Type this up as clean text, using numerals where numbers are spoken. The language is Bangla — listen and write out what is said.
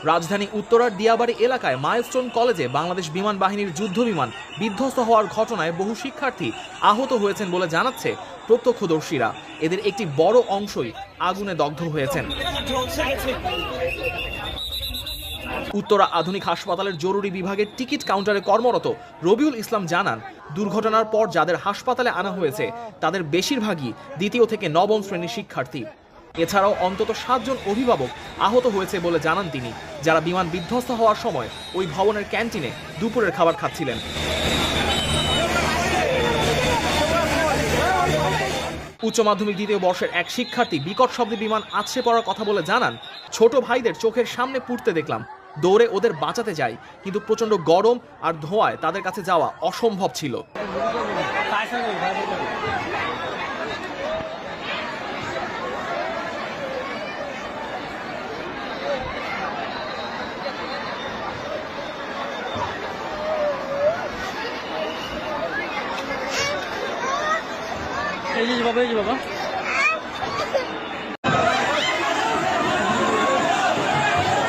রাজধানী উত্তরার দিয়াবাড়ি এলাকায় মাইলস্টোন কলেজে বাংলাদেশ বিমান বাহিনীর যুদ্ধ বিমান বিধ্বস্ত হওয়ার ঘটনায় বহু শিক্ষার্থী আহত হয়েছেন বলে জানাচ্ছে প্রত্যক্ষদর্শীরা। এদের একটি বড় অংশই আগুনে দগ্ধ হয়েছেন। উত্তরা আধুনিক হাসপাতালের জরুরি বিভাগের টিকিট কাউন্টারে কর্মরত রবিউল ইসলাম জানান, দুর্ঘটনার পর যাদের হাসপাতালে আনা হয়েছে তাদের বেশিরভাগই দ্বিতীয় থেকে নবম শ্রেণীর শিক্ষার্থী। এছাড়াও অন্তত 7 জন অভিভাবক আহত হয়েছে বলে জানান তিনি, যারা বিমান বিধ্বস্ত হওয়ার সময় ওই ভবনের ক্যান্টিনে দুপুরের খাবার খাচ্ছিলেন। উচ্চ মাধ্যমিক দ্বিতীয় বর্ষের এক শিক্ষার্থী বিকট শব্দে বিমান আছড়ে পড়ার কথা বলে জানান, ছোট ভাইদের চোখের সামনে পুড়তে দেখলাম, দৌড়ে ওদের বাঁচাতে যাই, কিন্তু প্রচন্ড গরম আর ধোঁয়ায় তাদের কাছে যাওয়া অসম্ভব ছিল। এই যে বাবা